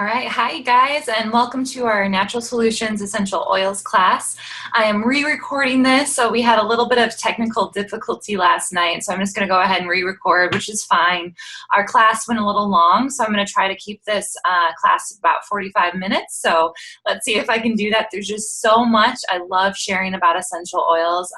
All right, hi guys, and welcome to our Natural Solutions Essential Oils class. I am re-recording this, so we had a little bit of technical difficulty last night, so I'm just going to go ahead and re-record, which is fine. Our class went a little long, so I'm going to try to keep this class about 45 minutes, so let's see if I can do that. There's just so much. I love sharing about essential oils.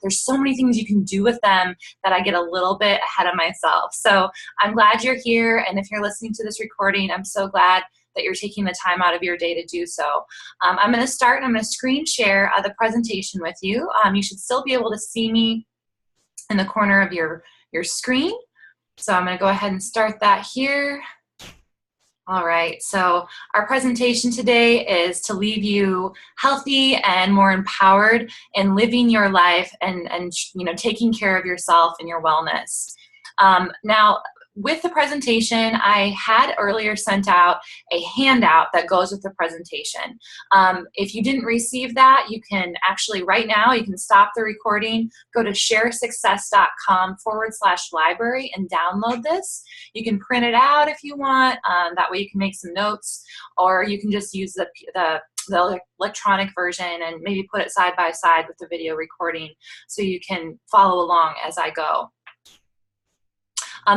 There's so many things you can do with them that I get a little bit ahead of myself. So I'm glad you're here, and if you're listening to this recording, I'm so glad that you're taking the time out of your day to do so. I'm going to start and I'm going to screen share the presentation with you. You should still be able to see me in the corner of your screen. So I'm going to go ahead and start that here. All right, so our presentation today is to leave you healthy and more empowered in living your life and taking care of yourself and your wellness. Now, with the presentation, I had earlier sent out a handout that goes with the presentation. If you didn't receive that, you can actually, right now, you can stop the recording, go to sharesuccess.com/library and download this. You can print it out if you want. That way you can make some notes, or you can just use the electronic version and maybe put it side by side with the video recording so you can follow along as I go.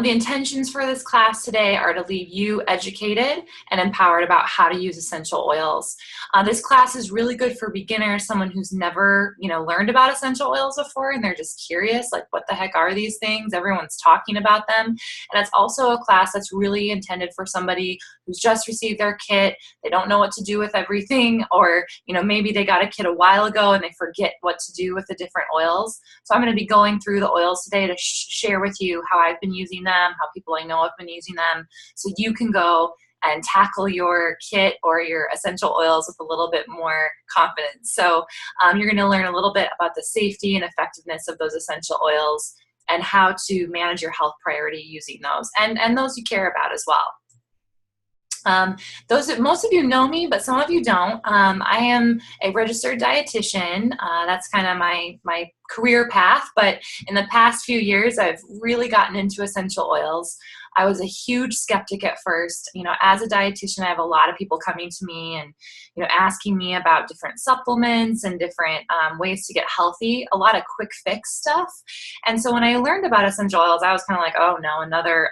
The intentions for this class today are to leave you educated and empowered about how to use essential oils. This class is really good for beginners, someone who's never, learned about essential oils before, and they're just curious, like, what the heck are these things? Everyone's talking about them. And it's also a class that's really intended for somebody who's just received their kit. They don't know what to do with everything, or, maybe they got a kit a while ago and they forget what to do with the different oils. So I'm going to be going through the oils today to share with you how I've been using them, how people I know have been using them, so you can go and tackle your kit or your essential oils with a little bit more confidence. So you're going to learn a little bit about the safety and effectiveness of those essential oils and how to manage your health priority using those, and those you care about as well. Most of you know me, but some of you don't. I am a registered dietitian. That's kind of my career path, but in the past few years, I've really gotten into essential oils. I was a huge skeptic at first. As a dietitian, I have a lot of people coming to me and, asking me about different supplements and different ways to get healthy, a lot of quick fix stuff. And so when I learned about essential oils, I was kind of like, oh no,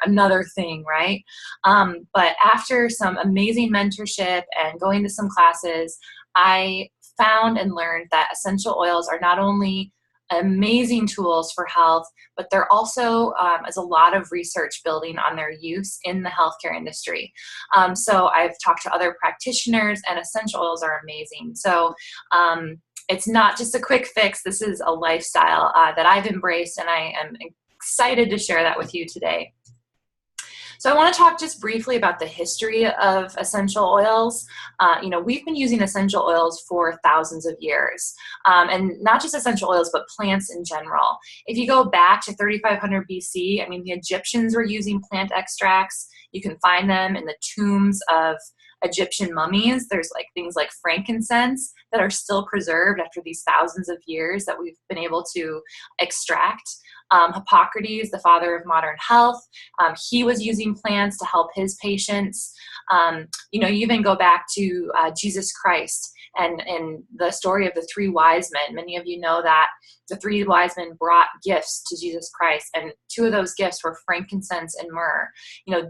another thing, right? But after some amazing mentorship and going to some classes, I found and learned that essential oils are not only amazing tools for health, but there also is a lot of research building on their use in the healthcare industry. So I've talked to other practitioners, and essential oils are amazing. So it's not just a quick fix. This is a lifestyle that I've embraced, and I am excited to share that with you today. So I want to talk just briefly about the history of essential oils. We've been using essential oils for thousands of years, and not just essential oils, but plants in general. If you go back to 3500 BC, the Egyptians were using plant extracts. You can find them in the tombs of Egyptian mummies. There's things like frankincense that are still preserved after these thousands of years that we've been able to extract. Hippocrates, the father of modern health, he was using plants to help his patients. You even go back to Jesus Christ and the story of the three wise men. Many of you know that the three wise men brought gifts to Jesus Christ, and two of those gifts were frankincense and myrrh.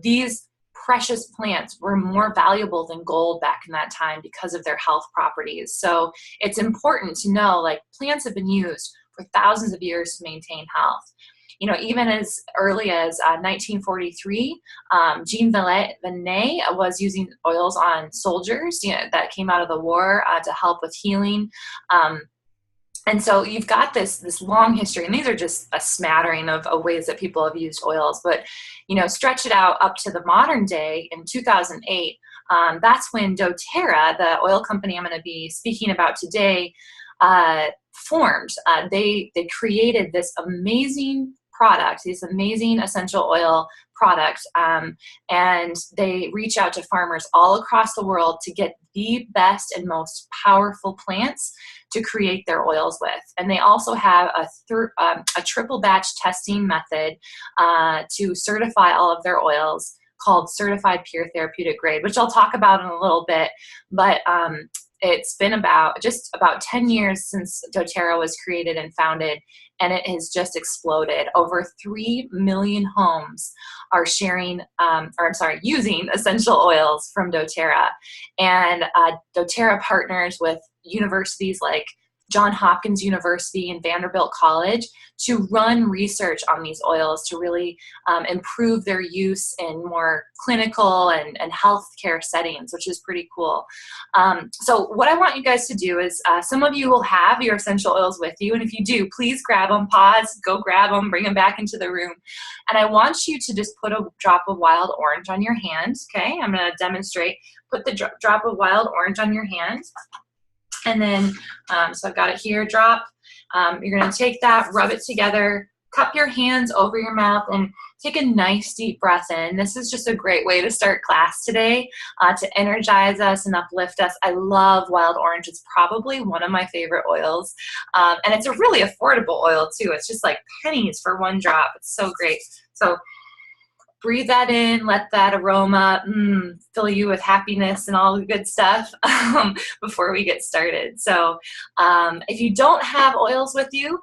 These precious plants were more valuable than gold back in that time because of their health properties. So it's important to know, plants have been used for thousands of years to maintain health. Even as early as 1943, Jean Vinet was using oils on soldiers, that came out of the war to help with healing. And so you've got this long history, and these are just a smattering of ways that people have used oils. But, stretch it out up to the modern day in 2008, that's when doTERRA, the oil company I'm going to be speaking about today, formed. They created this amazing product, this amazing essential oil product, and they reach out to farmers all across the world to get the best and most powerful plants to create their oils with. And they also have a triple batch testing method to certify all of their oils called Certified Pure Therapeutic Grade, which I'll talk about in a little bit. But it's been just about 10 years since doTERRA was created and founded, and it has just exploded. Over 3 million homes are using essential oils from doTERRA. And doTERRA partners with universities like Johns Hopkins University and Vanderbilt College to run research on these oils to really improve their use in more clinical and healthcare settings, which is pretty cool. So what I want you guys to do is, some of you will have your essential oils with you, and if you do, please grab them, pause, go grab them, bring them back into the room. And I want you to just put a drop of wild orange on your hand, okay? I'm gonna demonstrate. Put the drop of wild orange on your hand. And then, so I've got it here, drop. You're gonna take that, rub it together, cup your hands over your mouth, and take a nice deep breath in. This is just a great way to start class today, to energize us and uplift us. I love wild orange. It's probably one of my favorite oils. And it's a really affordable oil too. It's just like pennies for one drop. It's so great. So breathe that in, let that aroma fill you with happiness and all the good stuff before we get started. So if you don't have oils with you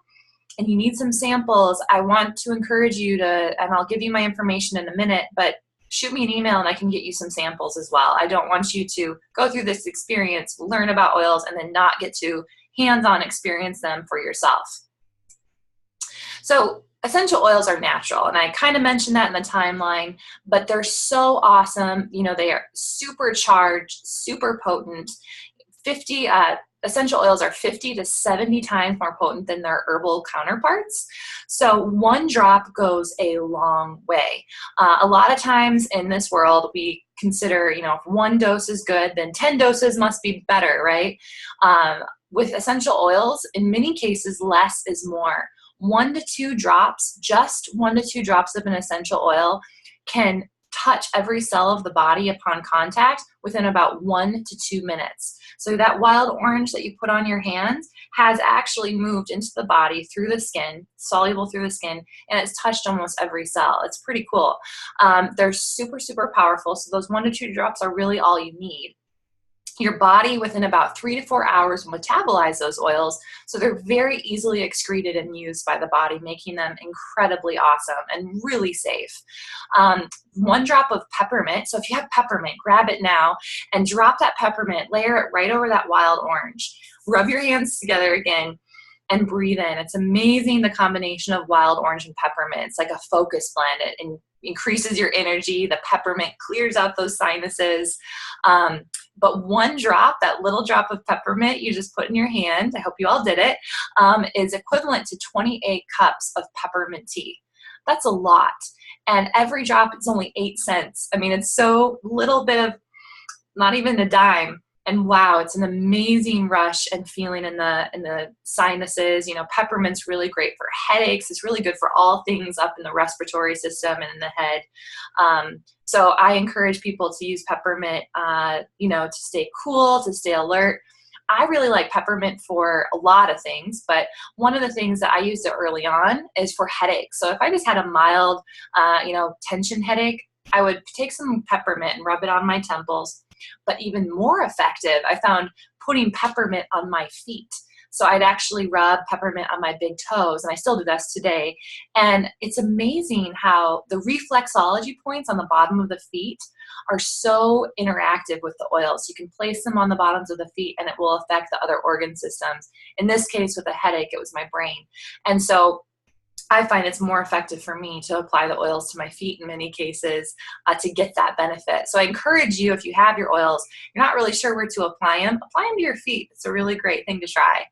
and you need some samples, I want to encourage you to, and I'll give you my information in a minute, but shoot me an email and I can get you some samples as well. I don't want you to go through this experience, learn about oils, and then not get to hands-on experience them for yourself. So essential oils are natural, and I kind of mentioned that in the timeline, but they're so awesome. You know, they are supercharged, super potent. Essential oils are 50 to 70 times more potent than their herbal counterparts. So one drop goes a long way. A lot of times in this world, we consider, you know, if one dose is good, then 10 doses must be better, right? With essential oils, in many cases, less is more. 1 to 2 drops, just 1 to 2 drops of an essential oil can touch every cell of the body upon contact within about 1 to 2 minutes. So that wild orange that you put on your hands has actually moved into the body through the skin, soluble through the skin, and it's touched almost every cell. It's pretty cool. They're super, super powerful. So those 1 to 2 drops are really all you need. Your body, within about 3 to 4 hours, will metabolize those oils, so they're very easily excreted and used by the body, making them incredibly awesome and really safe. 1 drop of peppermint, so if you have peppermint, grab it now and drop that peppermint, layer it right over that wild orange. Rub your hands together again and breathe in. It's amazing, the combination of wild orange and peppermint. It's like a focus blend. It increases your energy. The peppermint clears out those sinuses. But 1 drop, that little drop of peppermint you just put in your hand, I hope you all did it, is equivalent to 28 cups of peppermint tea. That's a lot. And every drop is only 8 cents. I mean, it's so little bit of, not even a dime. And wow, it's an amazing rush and feeling in the sinuses. You know, peppermint's really great for headaches. It's really good for all things up in the respiratory system and in the head. So I encourage people to use peppermint, you know, to stay cool, to stay alert. I really like peppermint for a lot of things, but one of the things that I used it early on is for headaches. So if I just had a mild, you know, tension headache, I would take some peppermint and rub it on my temples. But even more effective, I found putting peppermint on my feet. So I'd actually rub peppermint on my big toes, and I still do this today. And it's amazing how the reflexology points on the bottom of the feet are so interactive with the oils. You can place them on the bottoms of the feet, and it will affect the other organ systems. In this case, with a headache, it was my brain. And so I find it's more effective for me to apply the oils to my feet in many cases to get that benefit. So I encourage you, if you have your oils, you're not really sure where to apply them to your feet. It's a really great thing to try.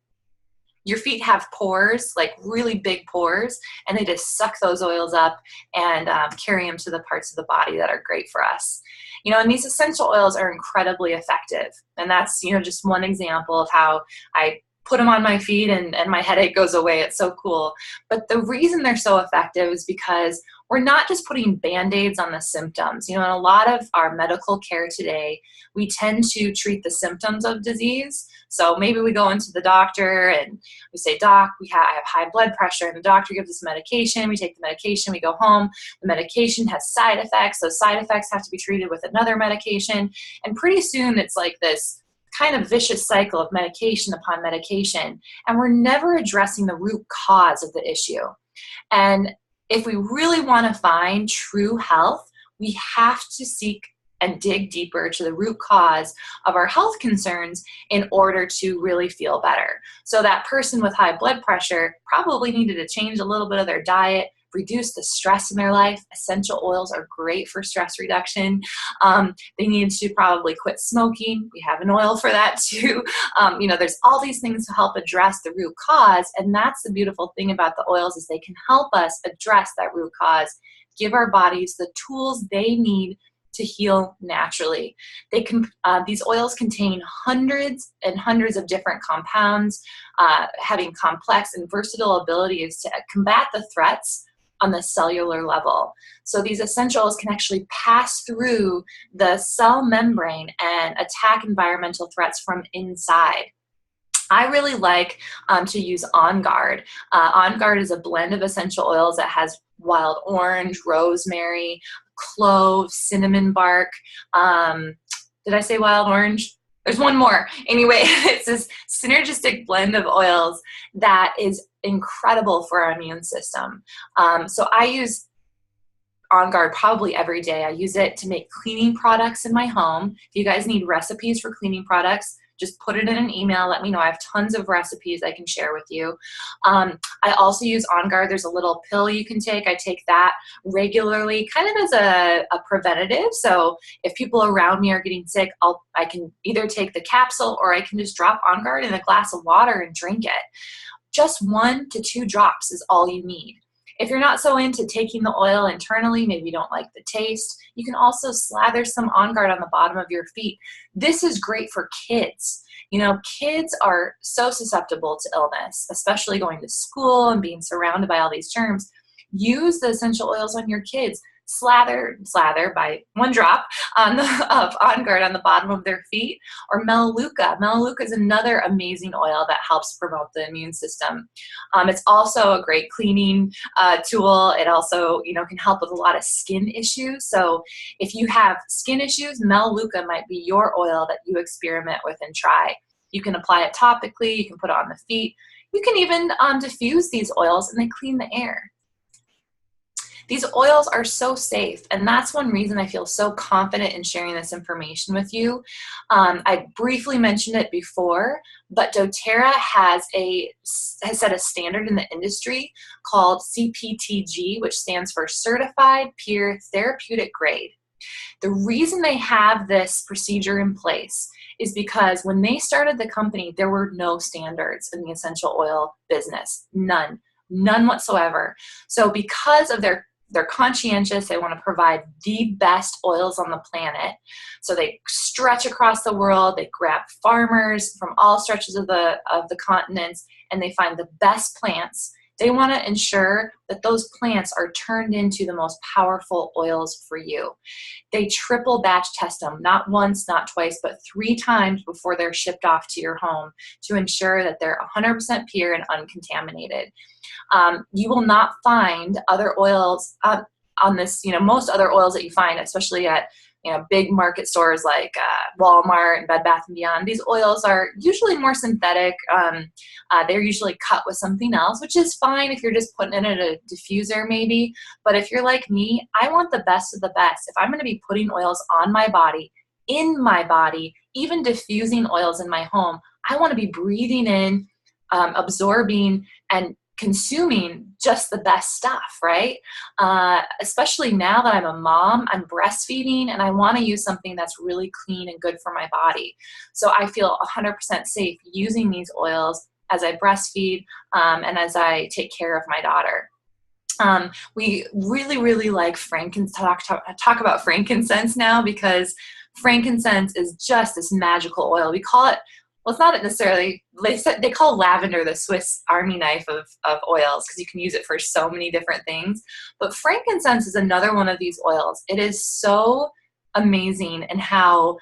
Your feet have pores, like really big pores, and they just suck those oils up and carry them to the parts of the body that are great for us. You know, and these essential oils are incredibly effective. And that's, you know, just one example of how I put them on my feet and my headache goes away. It's so cool. But the reason they're so effective is because we're not just putting Band-Aids on the symptoms. You know, in a lot of our medical care today, we tend to treat the symptoms of disease. So maybe we go into the doctor and we say, Doc, I have high blood pressure, and the doctor gives us medication. We take the medication, we go home. The medication has side effects. Those side effects have to be treated with another medication. And pretty soon it's like this kind of vicious cycle of medication upon medication. And we're never addressing the root cause of the issue. And if we really want to find true health, we have to seek and dig deeper to the root cause of our health concerns in order to really feel better. So that person with high blood pressure probably needed to change a little bit of their diet, reduce the stress in their life. Essential oils are great for stress reduction. They need to probably quit smoking. We have an oil for that too. You know, there's all these things to help address the root cause. And that's the beautiful thing about the oils, is they can help us address that root cause, give our bodies the tools they need to heal naturally. These oils contain hundreds and hundreds of different compounds, having complex and versatile abilities to combat the threats on the cellular level. So these essentials can actually pass through the cell membrane and attack environmental threats from inside. I really like to use OnGuard. OnGuard is a blend of essential oils that has wild orange, rosemary, clove, cinnamon bark. Did I say wild orange? There's one more. Anyway, it's this synergistic blend of oils that is incredible for our immune system. So I use OnGuard probably every day. I use it to make cleaning products in my home. If you guys need recipes for cleaning products, just put it in an email. Let me know. I have tons of recipes I can share with you. I also use OnGuard. There's a little pill you can take. I take that regularly, kind of as a preventative. So if people around me are getting sick, I can either take the capsule or I can just drop OnGuard in a glass of water and drink it. Just 1 to 2 drops is all you need. If you're not so into taking the oil internally, maybe you don't like the taste, you can also slather some OnGuard on the bottom of your feet. This is great for kids. You know, kids are so susceptible to illness, especially going to school and being surrounded by all these germs. Use the essential oils on your kids. Slather by 1 drop of OnGuard on the bottom of their feet, or Melaleuca. Melaleuca is another amazing oil that helps promote the immune system. It's also a great cleaning tool. It also, you know, can help with a lot of skin issues. So if you have skin issues, Melaleuca might be your oil that you experiment with and try. You can apply it topically. You can put it on the feet. You can even diffuse these oils, and they clean the air. These oils are so safe, and that's one reason I feel so confident in sharing this information with you. I briefly mentioned it before, but doTERRA has set a standard in the industry called CPTG, which stands for Certified Pure Therapeutic Grade. The reason they have this procedure in place is because when they started the company, there were no standards in the essential oil business. None whatsoever. So because of they're conscientious, they want to provide the best oils on the planet. So they stretch across the world, they grab farmers from all stretches of the continents, and they find the best plants. They want to ensure that those plants are turned into the most powerful oils for you. They triple batch test them, not once, not twice, but 3 times before they're shipped off to your home to ensure that they're 100% pure and uncontaminated. You will not find other oils on this, you know, most other oils that you find, especially at, you know, big market stores like Walmart and Bed Bath & Beyond. These oils are usually more synthetic. They're usually cut with something else, which is fine if you're just putting it in a diffuser maybe. But if you're like me, I want the best of the best. If I'm going to be putting oils on my body, in my body, even diffusing oils in my home, I want to be breathing in, absorbing, and consuming just the best stuff, right? Especially now that I'm a mom, I'm breastfeeding, and I want to use something that's really clean and good for my body. So I feel 100% safe using these oils as I breastfeed and as I take care of my daughter. We really like talk about frankincense now, because frankincense is just this magical oil. We call it well, it's not necessarily, they call lavender the Swiss Army knife of oils because you can use it for so many different things. But frankincense is another one of these oils. It is so amazing in how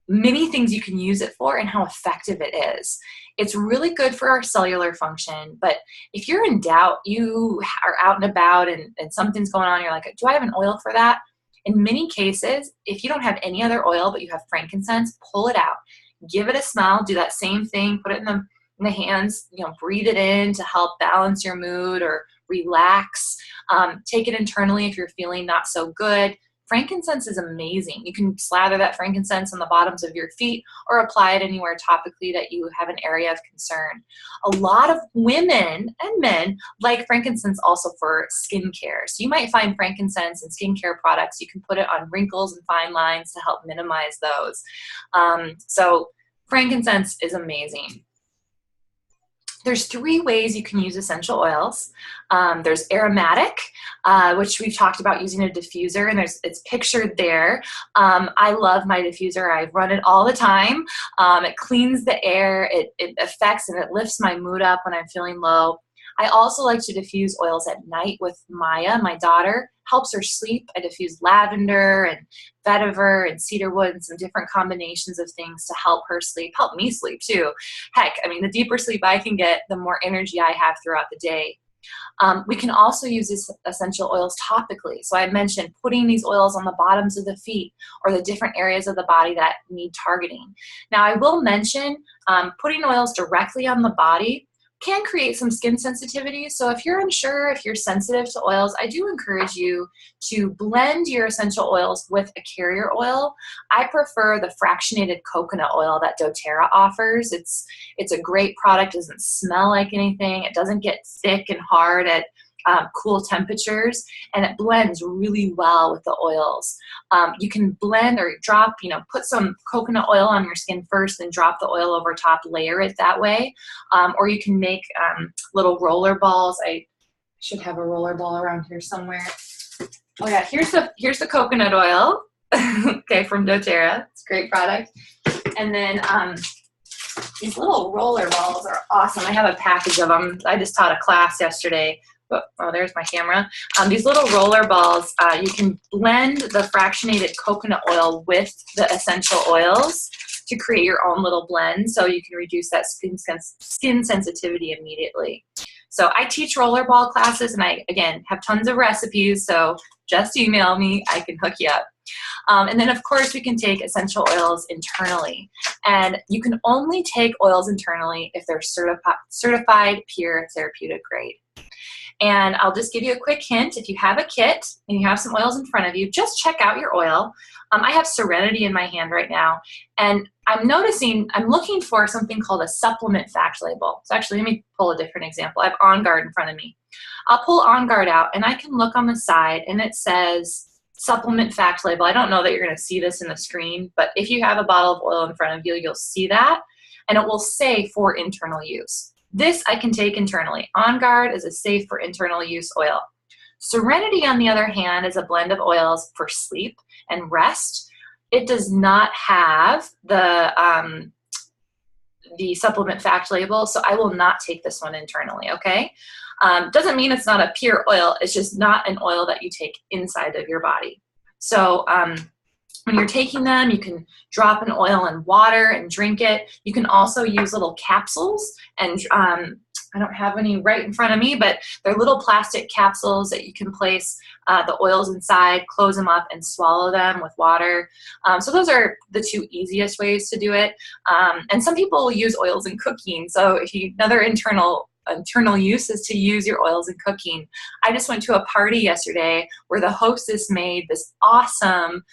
many things you can use it for and how effective it is. It's really good for our cellular function, but if you're in doubt, you are out and about and something's going on, you're like, do I have an oil for that? In many cases, if you don't have any other oil but you have frankincense, pull it out. Give it a smell, do that same thing, put it in the hands, breathe it in to help balance your mood or relax. Take it internally if you're feeling not so good. Frankincense is amazing. You can slather that frankincense on the bottoms of your feet or apply it anywhere topically that you have an area of concern. A lot of women and men like frankincense also for skincare. So you might find frankincense in skincare products. You can put it on wrinkles and fine lines to help minimize those. So frankincense is amazing. There's 3 ways you can use essential oils. There's aromatic, which we've talked about using a diffuser, and it's pictured there. I love my diffuser. I run it all the time. It cleans the air, it affects and it lifts my mood up when I'm feeling low. I also like to diffuse oils at night with Maya, my daughter. Helps her sleep. I diffuse lavender and vetiver and cedarwood and some different combinations of things to help her sleep, help me sleep too. Heck, I mean, the deeper sleep I can get, the more energy I have throughout the day. We can also use these essential oils topically. So I mentioned putting these oils on the bottoms of the feet or the different areas of the body that need targeting. Now, I will mention putting oils directly on the body can create some skin sensitivity. So if you're unsure, if you're sensitive to oils, I do encourage you to blend your essential oils with a carrier oil. I prefer the fractionated coconut oil that doTERRA offers. It's a great product, doesn't smell like anything. It doesn't get thick and hard at cool temperatures, and it blends really well with the oils. You can blend or drop, put some coconut oil on your skin first and drop the oil over top, layer it that way. Or you can make little roller balls. I should have a roller ball around here somewhere. Oh yeah, here's the coconut oil, okay, from doTERRA. It's a great product. And then these little roller balls are awesome. I have a package of them. I just taught a class yesterday. Oh, there's my camera. These little roller balls, you can blend the fractionated coconut oil with the essential oils to create your own little blend so you can reduce that skin sensitivity immediately. So I teach rollerball classes, and I, again, have tons of recipes, so just email me. I can hook you up. And then, of course, we can take essential oils internally. And you can only take oils internally if they're certified pure therapeutic grade. And I'll just give you a quick hint. If you have a kit and you have some oils in front of you, just check out your oil. I have Serenity in my hand right now, and I'm looking for something called a supplement fact label. So actually, let me pull a different example. I have OnGuard in front of me. I'll pull OnGuard out, and I can look on the side, and it says supplement fact label. I don't know that you're going to see this in the screen, but if you have a bottle of oil in front of you, you'll see that, and it will say for internal use. This I can take internally. OnGuard is a safe for internal use oil. Serenity, on the other hand, is a blend of oils for sleep and rest. It does not have the supplement fact label, so I will not take this one internally, okay? Doesn't mean it's not a pure oil. It's just not an oil that you take inside of your body. So when you're taking them, you can drop an oil in water and drink it. You can also use little capsules, and I don't have any right in front of me, but they're little plastic capsules that you can place the oils inside, close them up, and swallow them with water. So those are the 2 easiest ways to do it. And some people will use oils in cooking. So another internal use is to use your oils in cooking. I just went to a party yesterday where the hostess made this awesome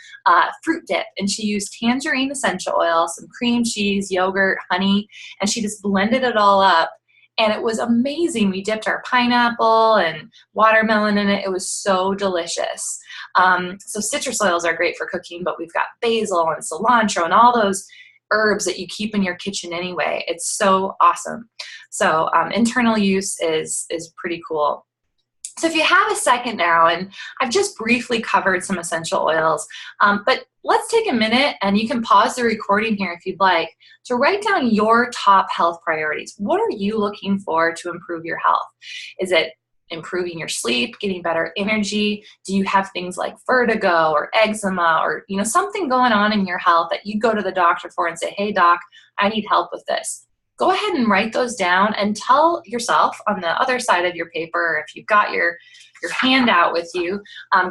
fruit dip, and she used tangerine essential oil, some cream cheese, yogurt, honey, and she just blended it all up. And it was amazing. We dipped our pineapple and watermelon in it. It was so delicious. So citrus oils are great for cooking, but we've got basil and cilantro and all those herbs that you keep in your kitchen anyway. It's so awesome. So internal use is pretty cool. So if you have a second now, and I've just briefly covered some essential oils, but let's take a minute, and you can pause the recording here if you'd like, to write down your top health priorities. What are you looking for to improve your health? Is it improving your sleep, getting better energy? Do you have things like vertigo or eczema, or something going on in your health that you go to the doctor for and say, hey doc, I need help with this? Go ahead and write those down and tell yourself on the other side of your paper, or if you've got your handout with you,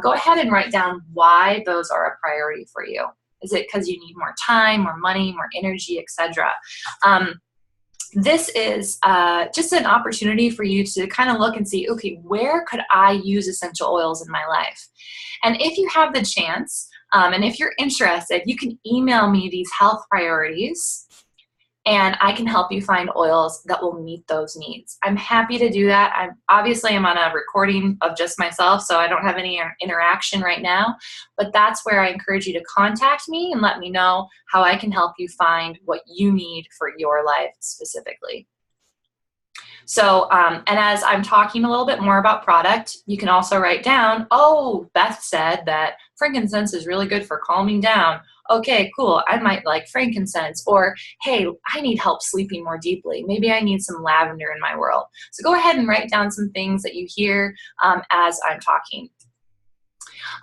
go ahead and write down why those are a priority for you. Is it because you need more time, more money, more energy, etc.? This is just an opportunity for you to kind of look and see, okay, where could I use essential oils in my life? And if you have the chance, and if you're interested, you can email me these health priorities, and I can help you find oils that will meet those needs. I'm happy to do that. I'm on a recording of just myself, so I don't have any interaction right now, but that's where I encourage you to contact me and let me know how I can help you find what you need for your life specifically. So, and as I'm talking a little bit more about product, you can also write down, oh, Beth said that frankincense is really good for calming down. Okay, cool, I might like frankincense. Or, hey, I need help sleeping more deeply. Maybe I need some lavender in my world. So go ahead and write down some things that you hear as I'm talking.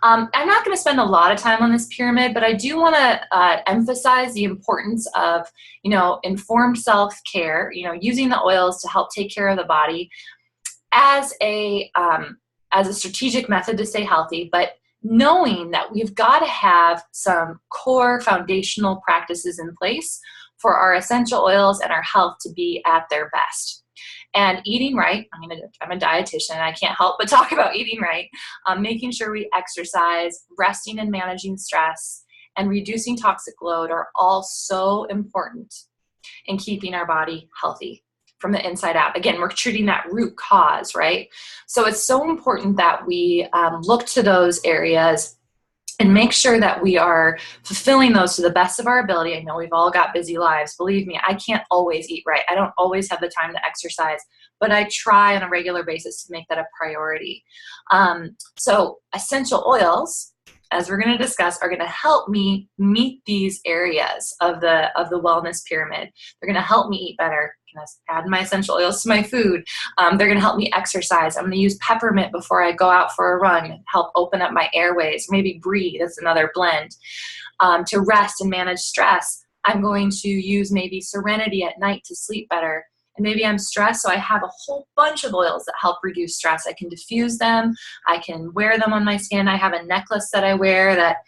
I'm not going to spend a lot of time on this pyramid, but I do want to emphasize the importance of, informed self-care, using the oils to help take care of the body as a strategic method to stay healthy, but knowing that we've got to have some core foundational practices in place for our essential oils and our health to be at their best. And eating right, I'm a dietitian, I can't help but talk about eating right, making sure we exercise, resting and managing stress, and reducing toxic load are all so important in keeping our body healthy from the inside out. Again, we're treating that root cause, right? So it's so important that we look to those areas and make sure that we are fulfilling those to the best of our ability. I know we've all got busy lives. Believe me, I can't always eat right. I don't always have the time to exercise, but I try on a regular basis to make that a priority. So essential oils, as we're going to discuss, are going to help me meet these areas of the wellness pyramid. They're going to help me eat better. I'm going to add my essential oils to my food. They're going to help me exercise. I'm going to use peppermint before I go out for a run, help open up my airways. Maybe breathe, that's another blend. To rest and manage stress, I'm going to use maybe Serenity at night to sleep better. And maybe I'm stressed, so I have a whole bunch of oils that help reduce stress. I can diffuse them. I can wear them on my skin. I have a necklace that I wear that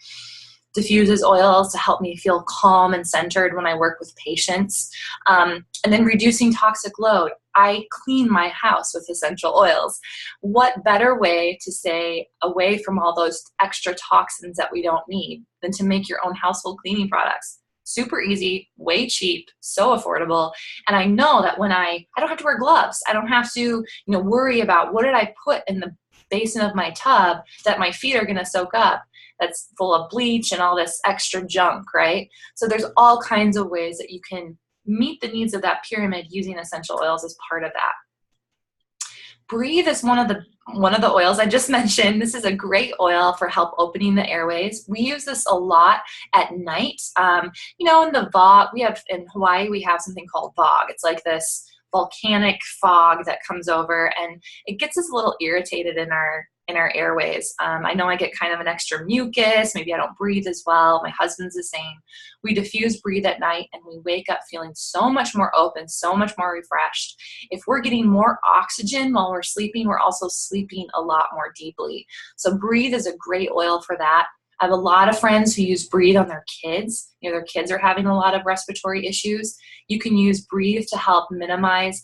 diffuses oils to help me feel calm and centered when I work with patients. And then reducing toxic load. I clean my house with essential oils. What better way to stay away from all those extra toxins that we don't need than to make your own household cleaning products? Super easy, way cheap, so affordable. And I know that when I don't have to wear gloves. I don't have to, worry about what did I put in the basin of my tub that my feet are going to soak up that's full of bleach and all this extra junk, right? So there's all kinds of ways that you can meet the needs of that pyramid using essential oils as part of that. Breathe is one of the oils I just mentioned. This is a great oil for help opening the airways. We use this a lot at night. In the fog, in Hawaii, we have something called fog. It's like this volcanic fog that comes over, and it gets us a little irritated in our airways. I know I get kind of an extra mucus. Maybe I don't breathe as well. My husband's the same. We diffuse breathe at night, and we wake up feeling so much more open, so much more refreshed. If we're getting more oxygen while we're sleeping, we're also sleeping a lot more deeply. So breathe is a great oil for that. I have a lot of friends who use breathe on their kids. Their kids are having a lot of respiratory issues. You can use breathe to help minimize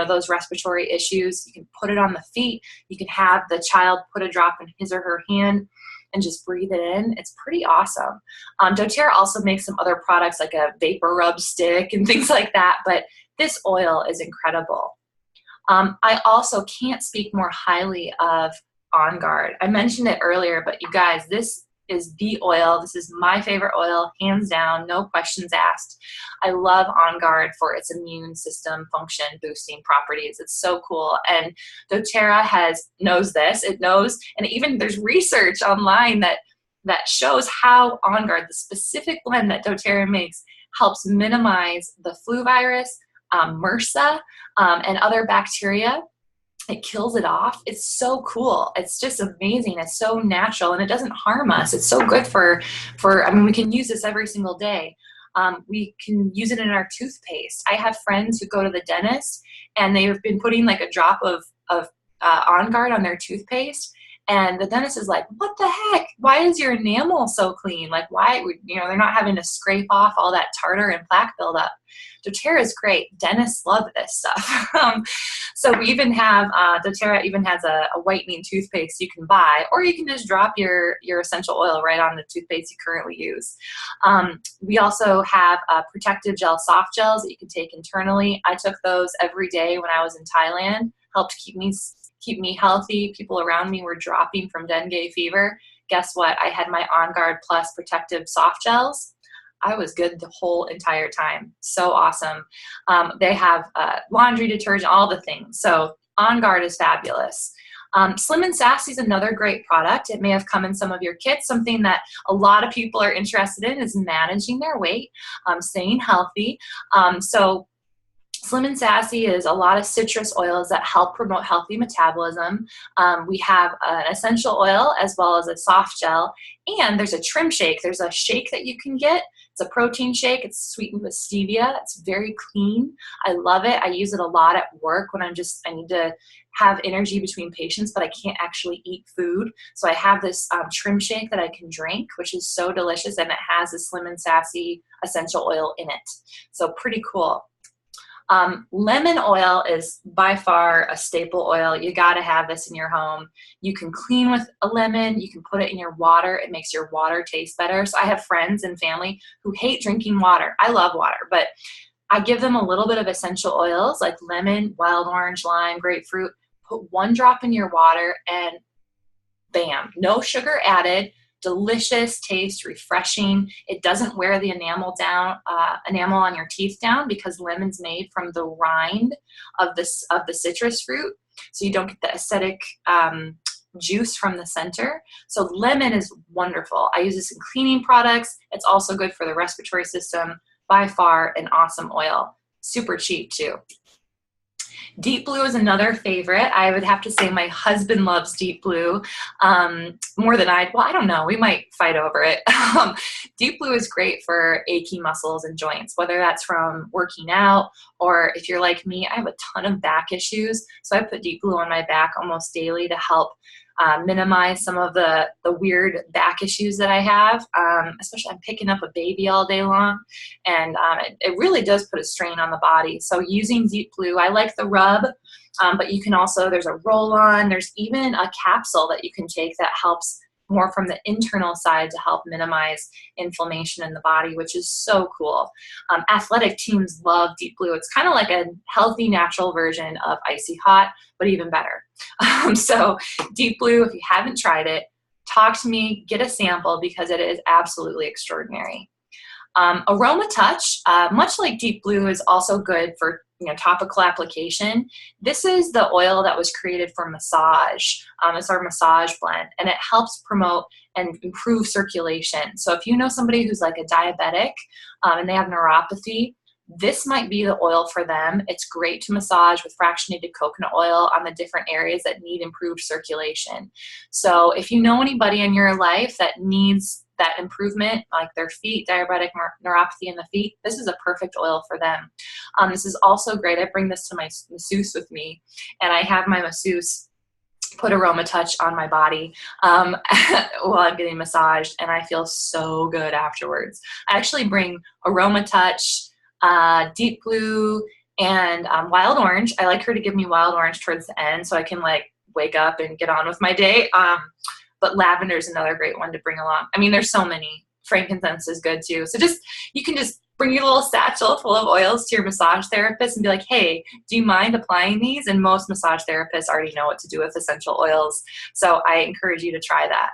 those respiratory issues. You can put it on the feet. You can have the child put a drop in his or her hand and just breathe it in. It's pretty awesome. doTERRA also makes some other products like a vapor rub stick and things like that, but this oil is incredible. I also can't speak more highly of OnGuard. I mentioned it earlier, but you guys, this is the oil. This is my favorite oil, hands down, no questions asked. I love OnGuard for its immune system function boosting properties. It's so cool. And doTERRA knows this. It knows, and even there's research online that shows how OnGuard, the specific blend that doTERRA makes, helps minimize the flu virus, MRSA, and other bacteria. It kills it off. It's so cool. It's just amazing. It's so natural, and it doesn't harm us. It's so good for I mean, we can use this every single day. We can use it in our toothpaste. I have friends who go to the dentist, and they've been putting like a drop of OnGuard on their toothpaste. And the dentist is like, what the heck? Why is your enamel so clean? Like, why, they're not having to scrape off all that tartar and plaque buildup. doTERRA is great. Dentists love this stuff. So we even have, doTERRA even has a whitening toothpaste you can buy, or you can just drop your essential oil right on the toothpaste you currently use. We also have protective gel, soft gels that you can take internally. I took those every day when I was in Thailand, helped keep me healthy. People around me were dropping from dengue fever. Guess what? I had my OnGuard Plus protective soft gels. I was good the whole entire time. So awesome. They have laundry detergent, all the things. So OnGuard is fabulous. Slim and Sassy is another great product. It may have come in some of your kits. Something that a lot of people are interested in is managing their weight, staying healthy. So Slim and Sassy is a lot of citrus oils that help promote healthy metabolism. We have an essential oil as well as a soft gel, and there's a trim shake. There's a shake that you can get. It's a protein shake. It's sweetened with stevia. It's very clean. I love it. I use it a lot at work when I need to have energy between patients, but I can't actually eat food. So I have this trim shake that I can drink, which is so delicious, and it has a Slim and Sassy essential oil in it. So pretty cool. Lemon oil is by far a staple oil. You got to have this in your home. You can clean with a lemon. You can put it in your water. It makes your water taste better. So I have friends and family who hate drinking water. I love water, but I give them a little bit of essential oils like lemon, wild orange, lime, grapefruit. Put one drop in your water and bam, no sugar added. Delicious taste, refreshing. It doesn't wear the enamel on your teeth down, because lemon's made from the rind of the citrus fruit, so you don't get the acidic juice from the center. So lemon is wonderful. I use this in cleaning products. It's also good for the respiratory system. By far an awesome oil. Super cheap too. Deep Blue is another favorite. I would have to say my husband loves Deep Blue more than I don't know. We might fight over it. Deep Blue is great for achy muscles and joints, whether that's from working out, or if you're like me, I have a ton of back issues. So I put Deep Blue on my back almost daily to help minimize some of the weird back issues that I have, especially I'm picking up a baby all day long, and it really does put a strain on the body. So using Deep Blue, I like the rub, but you can also, there's a roll-on, there's even a capsule that you can take that helps more from the internal side to help minimize inflammation in the body, which is so cool. Athletic teams love Deep Blue. It's kind of like a healthy, natural version of Icy Hot, but even better. So Deep Blue, if you haven't tried it, talk to me, get a sample, because it is absolutely extraordinary. Aroma Touch, much like Deep Blue, is also good for topical application. This is the oil that was created for massage. It's our massage blend, and it helps promote and improve circulation. So if you know somebody who's like a diabetic and they have neuropathy, this might be the oil for them. It's great to massage with fractionated coconut oil on the different areas that need improved circulation. So if you know anybody in your life that needs that improvement, like their feet, diabetic neuropathy in the feet, this is a perfect oil for them. This is also great. I bring this to my masseuse with me, and I have my masseuse put Aroma Touch on my body while I'm getting massaged, and I feel so good afterwards. I actually bring Aroma Touch, Deep Blue, and Wild Orange. I like her to give me Wild Orange towards the end so I can like wake up and get on with my day. But lavender is another great one to bring along. I mean, there's so many. Frankincense is good too. So you can just bring your little satchel full of oils to your massage therapist and be like, hey, do you mind applying these? And most massage therapists already know what to do with essential oils. So I encourage you to try that.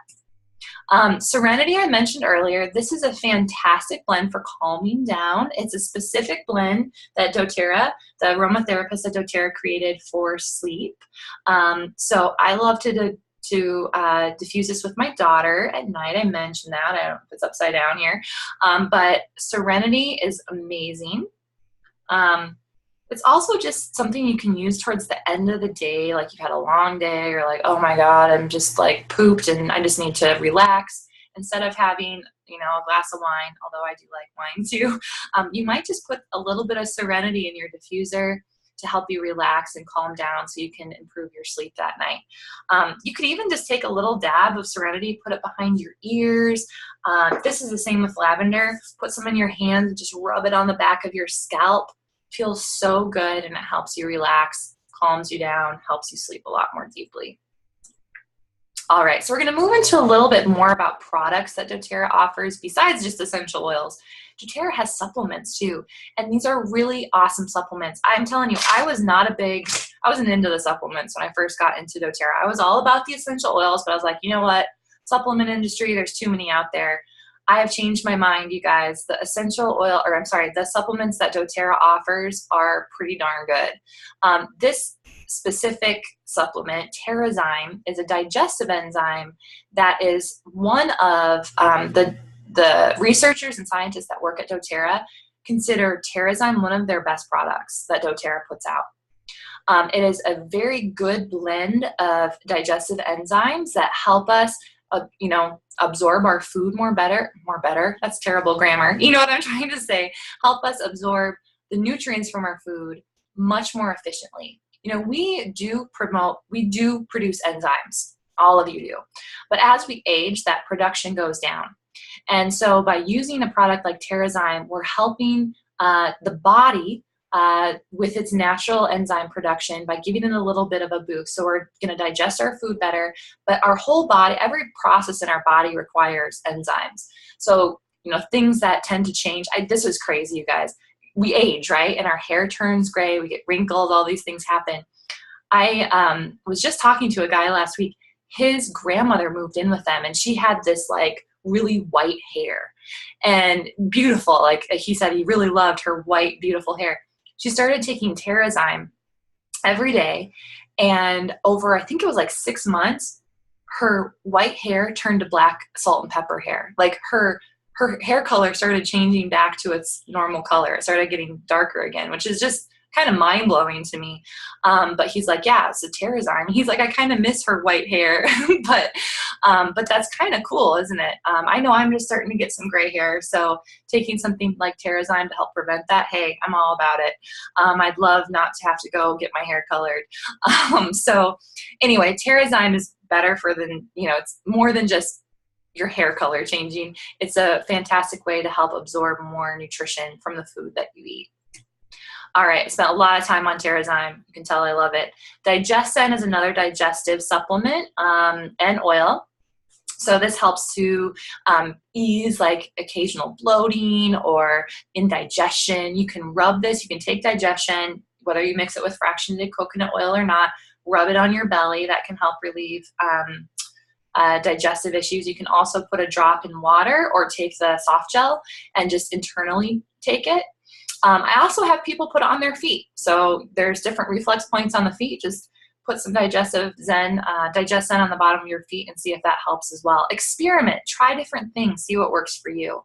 Serenity, I mentioned earlier, this is a fantastic blend for calming down. It's a specific blend that doTERRA, the aromatherapist at doTERRA, created for sleep. So I love to diffuse this with my daughter at night. I mentioned that. I don't know if it's upside down here. But Serenity is amazing. It's also just something you can use towards the end of the day, like you've had a long day, or like, oh my God, I'm just like pooped and I just need to relax. Instead of having, you know, a glass of wine, although I do like wine too, you might just put a little bit of Serenity in your diffuser to help you relax and calm down so you can improve your sleep that night. You could even just take a little dab of Serenity, put it behind your ears. This is the same with lavender. Put some in your hands, just rub it on the back of your scalp. Feels so good, and it helps you relax, calms you down, helps you sleep a lot more deeply. All right, so we're going to move into a little bit more about products that doTERRA offers besides just essential oils. doTERRA has supplements too, and these are really awesome supplements. I'm telling you, I wasn't into the supplements when I first got into doTERRA. I was all about the essential oils, but I was like, you know what? Supplement industry, there's too many out there. I have changed my mind, you guys. The the supplements that doTERRA offers are pretty darn good. This specific supplement, Terrazyme, is a digestive enzyme that is one of the researchers and scientists that work at doTERRA consider Terrazyme one of their best products that doTERRA puts out. It is a very good blend of digestive enzymes that help us absorb our food more better. That's terrible grammar. You know what I'm trying to say? Help us absorb the nutrients from our food much more efficiently. You know, we do produce enzymes. All of you do. But as we age, that production goes down. And so by using a product like Terrazyme, we're helping the body with its natural enzyme production by giving it a little bit of a boost. So we're going to digest our food better, but our whole body, every process in our body requires enzymes. So, you know, things that tend to change. This was crazy, you guys. We age, right? And our hair turns gray, we get wrinkles, all these things happen. I was just talking to a guy last week. His grandmother moved in with them, and she had this like really white hair and beautiful. Like he said, he really loved her white, beautiful hair. She started taking Terrazyme every day, and over, I think it was like 6 months, her white hair turned to black salt and pepper hair. Like her hair color started changing back to its normal color. It started getting darker again, which is just kind of mind-blowing to me. But he's like, yeah, it's a Terrazyme. He's like, I kind of miss her white hair, but that's kind of cool, isn't it? I know I'm just starting to get some gray hair, so taking something like Terrazyme to help prevent that, hey, I'm all about it. I'd love not to have to go get my hair colored. So anyway, Terrazyme is better it's more than just your hair color changing. It's a fantastic way to help absorb more nutrition from the food that you eat. All right, I spent a lot of time on Terrazyme. You can tell I love it. Digestion is another digestive supplement and oil. So this helps to ease like occasional bloating or indigestion. You can rub this. You can take Digestion, whether you mix it with fractionated coconut oil or not, rub it on your belly. That can help relieve digestive issues. You can also put a drop in water or take the soft gel and just internally take it. I also have people put it on their feet. So there's different reflex points on the feet. Just put some Digestion on the bottom of your feet and see if that helps as well. Experiment, try different things, see what works for you.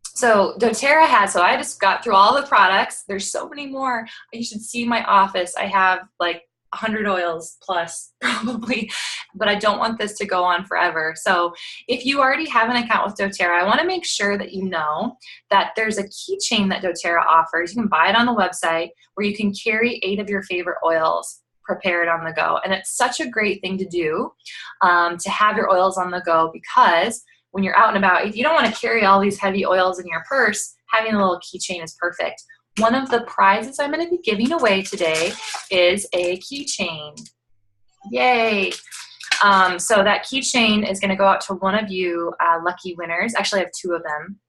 So doTERRA so I just got through all the products. There's so many more. You should see my office. I have like 100 oils plus probably, but I don't want this to go on forever. So if you already have an account with doTERRA, I want to make sure that you know that there's a keychain that doTERRA offers. You can buy it on the website where you can carry 8 of your favorite oils prepared on the go. And it's such a great thing to do, to have your oils on the go, because when you're out and about, if you don't want to carry all these heavy oils in your purse, having a little keychain is perfect. One of the prizes I'm going to be giving away today is a keychain. Yay! So that keychain is going to go out to one of you lucky winners. Actually, I have 2 of them.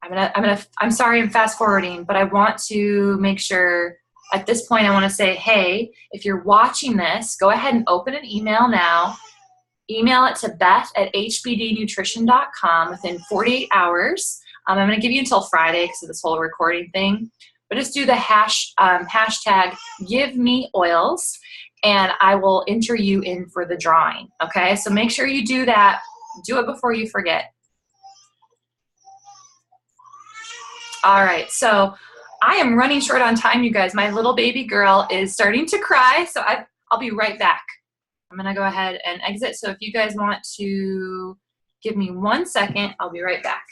I'm sorry, I'm fast forwarding, but I want to make sure at this point, I want to say, hey, if you're watching this, go ahead and open an email now. Email it to beth@hbdnutrition.com within 48 hours. I'm going to give you until Friday because of this whole recording thing. But just do the hashtag give me oils, and I will enter you in for the drawing. Okay, so make sure you do that. Do it before you forget. All right, so I am running short on time, you guys. My little baby girl is starting to cry, so I'll be right back. I'm gonna go ahead and exit. So if you guys want to give me 1 second, I'll be right back.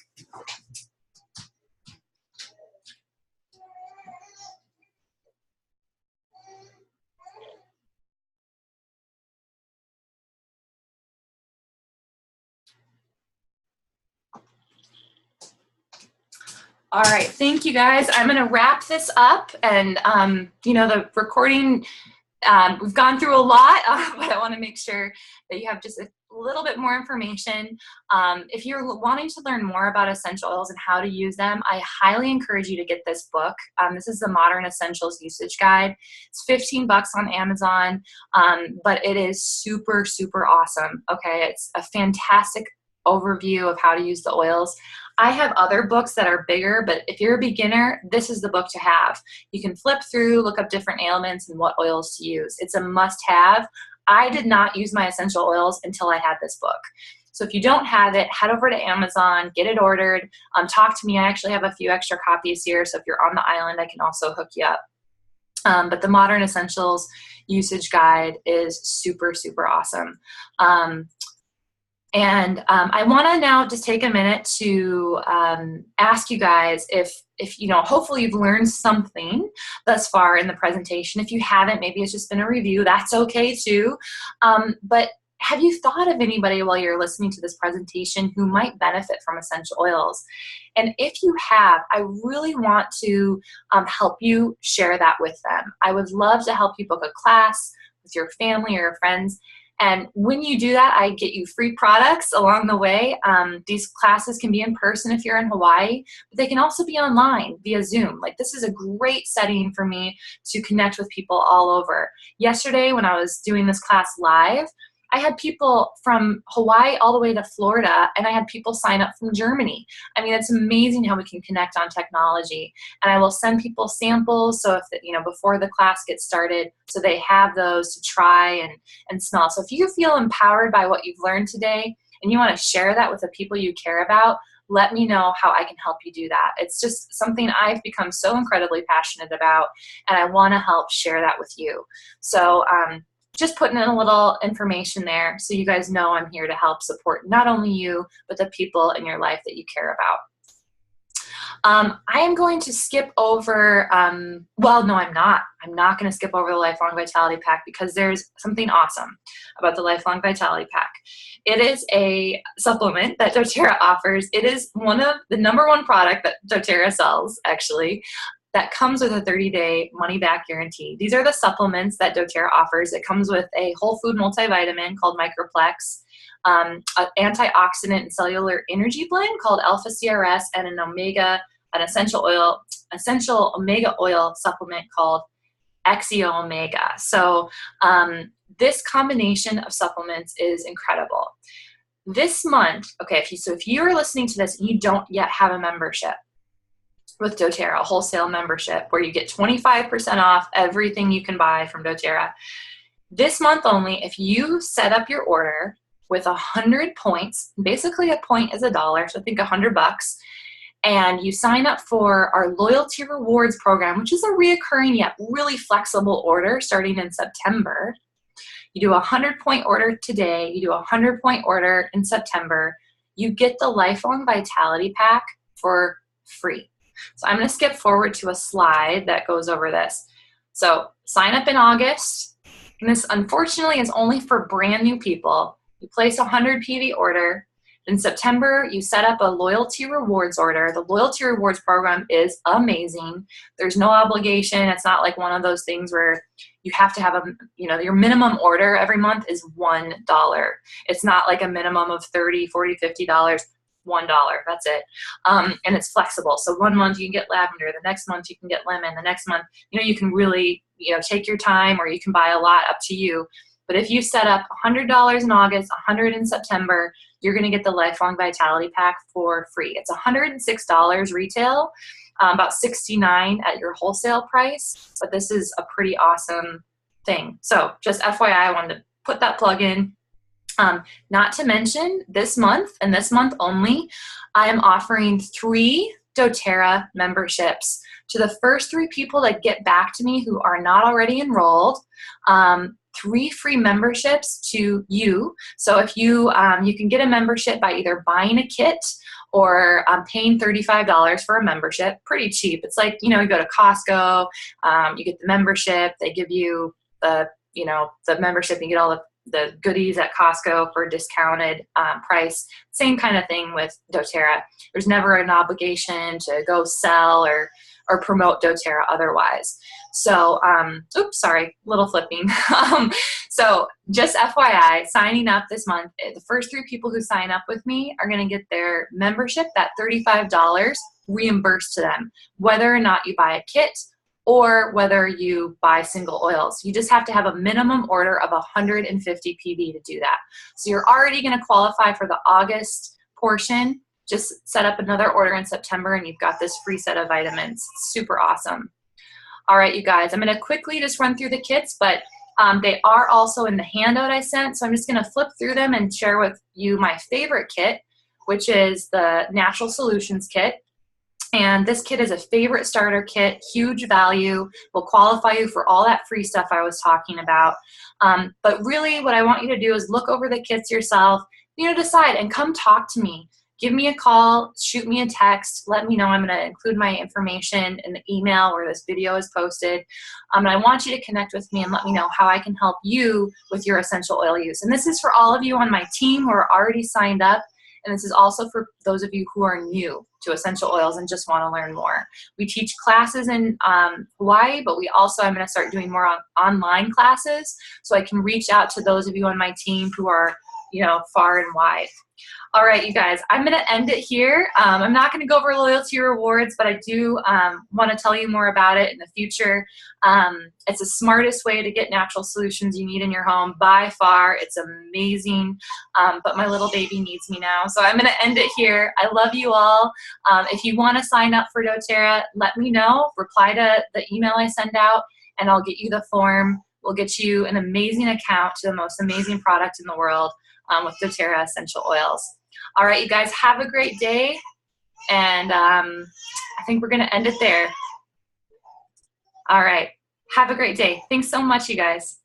All right, thank you guys. I'm gonna wrap this up, and you know, the recording, we've gone through a lot, but I wanna make sure that you have just a little bit more information. If you're wanting to learn more about essential oils and how to use them, I highly encourage you to get this book. This is the Modern Essentials Usage Guide. It's 15 bucks on Amazon, but it is super, super awesome. Okay, it's a fantastic overview of how to use the oils. I have other books that are bigger, but if you're a beginner, this is the book to have. You can flip through, look up different ailments and what oils to use. It's a must-have. I did not use my essential oils until I had this book. So if you don't have it, head over to Amazon, get it ordered, talk to me. I actually have a few extra copies here, so if you're on the island, I can also hook you up. But the Modern Essentials Usage Guide is super, super awesome. I want to now just take a minute to ask you guys if you know, hopefully you've learned something thus far in the presentation. If you haven't, maybe it's just been a review. That's okay too. But have you thought of anybody while you're listening to this presentation who might benefit from essential oils? And if you have, I really want to help you share that with them. I would love to help you book a class with your family or your friends. And when you do that, I get you free products along the way. These classes can be in person if you're in Hawaii, but they can also be online via Zoom. Like, this is a great setting for me to connect with people all over. Yesterday, when I was doing this class live, I had people from Hawaii all the way to Florida, and I had people sign up from Germany. I mean, it's amazing how we can connect on technology. And I will send people samples, so if you know, before the class gets started, so they have those to try and smell. So if you feel empowered by what you've learned today, and you want to share that with the people you care about, let me know how I can help you do that. It's just something I've become so incredibly passionate about, and I want to help share that with you. So just putting in a little information there so you guys know I'm here to help support not only you, but the people in your life that you care about. I am going to skip over, well, no, I'm not. I'm not going to skip over the Lifelong Vitality Pack because there's something awesome about the Lifelong Vitality Pack. It is a supplement that doTERRA offers. It is one of the #1 product that doTERRA sells, actually, that comes with a 30-day money-back guarantee. These are the supplements that doTERRA offers. It comes with a whole food multivitamin called Microplex, an antioxidant and cellular energy blend called Alpha CRS, and an essential omega oil supplement called Exio Omega. So this combination of supplements is incredible. This month, okay, if you're listening to this and you don't yet have a membership with doTERRA, a wholesale membership where you get 25% off everything you can buy from doTERRA, this month only, if you set up your order with 100 points, basically a point is $1, so I think $100, and you sign up for our loyalty rewards program, which is a reoccurring yet really flexible order starting in September. You do a 100-point order today, you do a 100-point order in September, you get the Lifelong Vitality Pack for free. So I'm going to skip forward to a slide that goes over this. So sign up in August, and this unfortunately is only for brand new people. You place a 100 PV order. In September, you set up a loyalty rewards order. The loyalty rewards program is amazing. There's no obligation. It's not like one of those things where you have to have your minimum order every month is $1. It's not like a minimum of $30, $40, $50. $1. That's it. And it's flexible. So one month you can get lavender, the next month you can get lemon, the next month, you know, you can really, you know, take your time, or you can buy a lot, up to you. But if you set up $100 in August, $100 in September, you're going to get the Lifelong Vitality Pack for free. It's $106 retail, about $69 at your wholesale price. But this is a pretty awesome thing. So just FYI, I wanted to put that plug in. Not to mention, this month, and this month only, I am offering 3 doTERRA memberships to the first 3 people that get back to me who are not already enrolled. 3 free memberships to you. So if you you can get a membership by either buying a kit or paying $35 for a membership. Pretty cheap. It's like, you know, you go to Costco, you get the membership, they give you the, you know, the membership, you get all the goodies at Costco for a discounted price. Same kind of thing with doTERRA. There's never an obligation to go sell or promote doTERRA otherwise. So, oops, sorry, little flipping. So just FYI, signing up this month, the first 3 people who sign up with me are going to get their membership, that $35, reimbursed to them, whether or not you buy a kit or whether you buy single oils. You just have to have a minimum order of 150 PV to do that. So you're already going to qualify for the August portion. Just set up another order in September and you've got this free set of vitamins. Super awesome. All right, you guys, I'm going to quickly just run through the kits, but they are also in the handout I sent. So I'm just going to flip through them and share with you my favorite kit, which is the Natural Solutions kit. And this kit is a favorite starter kit, huge value, will qualify you for all that free stuff I was talking about. But really what I want you to do is look over the kits yourself, you know, decide and come talk to me. Give me a call, shoot me a text, let me know. I'm going to include my information in the email where this video is posted. And I want you to connect with me and let me know how I can help you with your essential oil use. And this is for all of you on my team who are already signed up. And this is also for those of you who are new to essential oils and just want to learn more. We teach classes in Hawaii, but we also, I'm going to start doing more online classes so I can reach out to those of you on my team who are, you know, far and wide. All right, you guys, I'm going to end it here. I'm not going to go over loyalty rewards, but I do want to tell you more about it in the future. It's the smartest way to get natural solutions you need in your home by far. It's amazing, but my little baby needs me now. So I'm going to end it here. I love you all. If you want to sign up for doTERRA, let me know. Reply to the email I send out, and I'll get you the form. We'll get you an amazing account to the most amazing product in the world with doTERRA essential oils. All right, you guys, have a great day, and I think we're going to end it there. All right, have a great day. Thanks so much, you guys.